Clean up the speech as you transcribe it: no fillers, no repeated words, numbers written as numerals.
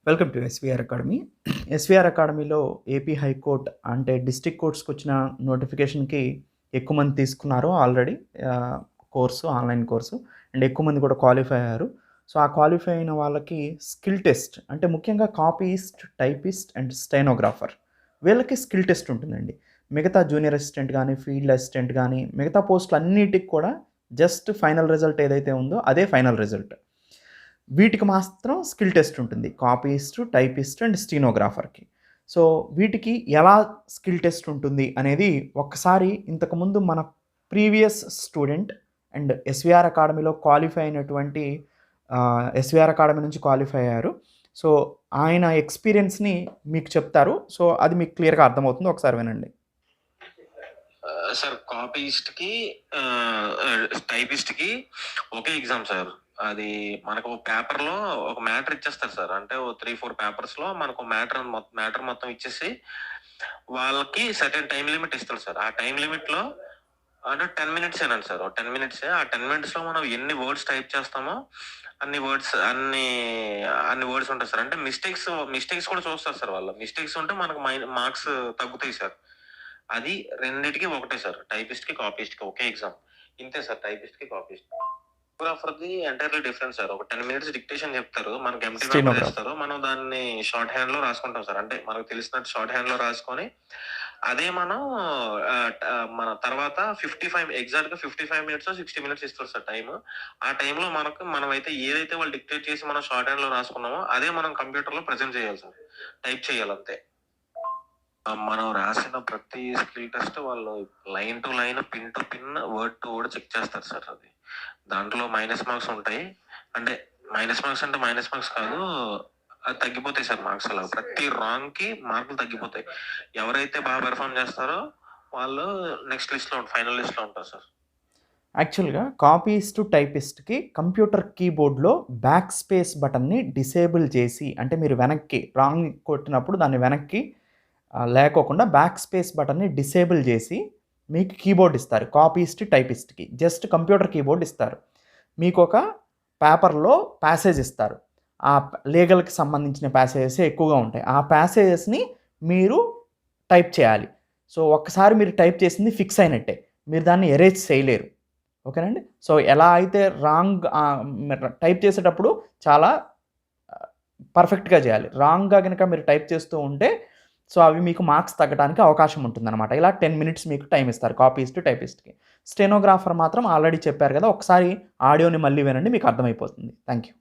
Welcome to SVR academy. SVR అకాడమీలో AP high court అంటే district కోర్ట్స్కి వచ్చిన నోటిఫికేషన్కి ఎక్కువ మంది తీసుకున్నారు already course, online course. And ఎక్కువ మంది కూడా క్వాలిఫై అయ్యారు. సో ఆ క్వాలిఫై అయిన వాళ్ళకి స్కిల్ టెస్ట్ అంటే ముఖ్యంగా కాపీయిస్ట్, టైపిస్ట్ అండ్ స్టెనోగ్రాఫర్ వీళ్ళకి స్కిల్ టెస్ట్ ఉంటుందండి. మిగతా జూనియర్ అసిస్టెంట్ కానీ, ఫీల్డ్ అసిస్టెంట్ కానీ మిగతా పోస్టులు అన్నిటికి కూడా జస్ట్ ఫైనల్ రిజల్ట్ ఏదైతే ఉందో అదే ఫైనల్ రిజల్ట్. వీటికి మాత్రం స్కిల్ టెస్ట్ ఉంటుంది, కాపీయిస్ట్, టైపిస్ట్ అండ్ స్టీనోగ్రాఫర్కి. సో వీటికి ఎలా స్కిల్ టెస్ట్ ఉంటుంది అనేది ఒక్కసారి ఇంతకుముందు మన ప్రీవియస్ స్టూడెంట్ అండ్ ఎస్వీఆర్ అకాడమీలో క్వాలిఫై అయినటువంటి ఎస్వీఆర్ అకాడమీ నుంచి క్వాలిఫై అయ్యారు. సో ఆయన ఎక్స్పీరియన్స్ని మీకు చెప్తారు. సో అది మీకు క్లియర్గా అర్థమవుతుంది, ఒకసారి వినండి. సార్ కాపీయిస్ట్కి టైపిస్ట్కి ఒకే ఎగ్జామ్ సార్. అది మనకు పేపర్లో ఒక మ్యాటర్ ఇచ్చేస్తారు సార్. అంటే 3-4 పేపర్స్లో మనకు మ్యాటర్ మొత్తం ఇచ్చేసి వాళ్ళకి సర్టెన్ టైం లిమిట్ ఇస్తారు సార్. ఆ టైం లిమిట్లో అంటే 10 minutes ఏనండి సార్. 10 minutes. ఆ 10 minutesలో మనం ఎన్ని వర్డ్స్ టైప్ చేస్తామో అన్ని వర్డ్స్ ఉంటాయి సార్. అంటే మిస్టేక్స్ కూడా చూస్తారు సార్. వాళ్ళ మిస్టేక్స్ ఉంటే మనకు మార్క్స్ తగ్గుతాయి సార్. అది రెండిటికి ఒకటే సార్. టైపిస్ట్ కి కాపీస్ట్ కి ఒకే ఎగ్జామ్. ఇంతే సార్. టైపిస్ట్ కి కాపీస్ట్. స్టెనోగ్రాఫర్ది ఎంటైర్లీ డిఫరెంట్ సార్. ఒక 10 minutes డిక్టేషన్ చెప్తారు, మనకి ఎంటీ పేపర్ ఇస్తారు, మనం దాన్ని షార్ట్ హ్యాండ్ లో రాసుకుంటాం సార్. అంటే మనకు తెలిసినట్టు షార్ట్ హ్యాండ్ లో రాసుకొని అదే మనం మన తర్వాత 55 minutes 60 minutes ఇస్తారు సార్ టైం. ఆ టైంలో మనమైతే ఏదైతే వాళ్ళు డిక్టేట్ చేసి మనం షార్ట్ హ్యాండ్ లో రాసుకున్నామో అదే మనం కంప్యూటర్ లో ప్రెజెంట్ చేయాలి సార్. టైప్ చేయాలి అంతే. మనం రాసిన ప్రతి స్కిల్ టెస్ట్ వాళ్ళు line to line, pin to pin, word to word check చేస్తారు సార్. అది దాంట్లో మైనస్ మార్క్స్ ఉంటాయి. అంటే మైనస్ మార్క్స్ కాదు, అది తగ్గిపోతాయి సార్ మార్క్స్. అలా ప్రతి రాంగ్ కి మార్కులు తగ్గిపోతాయి. ఎవరైతే బాగా పెర్ఫామ్ చేస్తారో వాళ్ళు నెక్స్ట్ లిస్ట్లో ఫైనల్ లిస్ట్లో ఉంటారు సార్. యాక్చువల్గా కాపీయిస్ట్, టైపిస్ట్కి కంప్యూటర్ కీబోర్డ్లో బ్యాక్ స్పేస్ బటన్ని డిసేబుల్ చేసి, అంటే మీరు వెనక్కి రాంగ్ కొట్టినప్పుడు దాన్ని వెనక్కి లేకోకుండా బ్యాక్ స్పేస్ బటన్ని డిసేబుల్ చేసి మీకు కీబోర్డ్ ఇస్తారు. కాపీయిస్ట్, టైపిస్ట్కి జస్ట్ కంప్యూటర్ కీబోర్డ్ ఇస్తారు. మీకు ఒక పేపర్లో ప్యాసేజ్ ఇస్తారు. ఆ లీగల్కి సంబంధించిన ప్యాసేజెస్ ఎక్కువగా ఉంటాయి. ఆ ప్యాసేజెస్ని మీరు టైప్ చేయాలి. సో ఒక్కసారి మీరు టైప్ చేసింది ఫిక్స్ అయినట్టే, మీరు దాన్ని ఎరేజ్ చేయలేరు. ఓకేనండి. సో ఎలా అయితే రాంగ్ టైప్ చేసేటప్పుడు చాలా పర్ఫెక్ట్గా చేయాలి. రాంగ్గా కనుక మీరు టైప్ చేస్తూ ఉంటే సో అవి మీకు మార్క్స్ తగ్గడానికి అవకాశం ఉంటుందన్నమాట. ఇలా 10 minutes మీకు టైం ఇస్తారు కాపీయిస్ట్, టైపిస్ట్కి. స్టెనోగ్రాఫర్ మాత్రం ఆల్రెడీ చెప్పారు కదా, ఒకసారి ఆడియోని మళ్ళీ వినండి, మీకు అర్థమైపోతుంది. Thank you.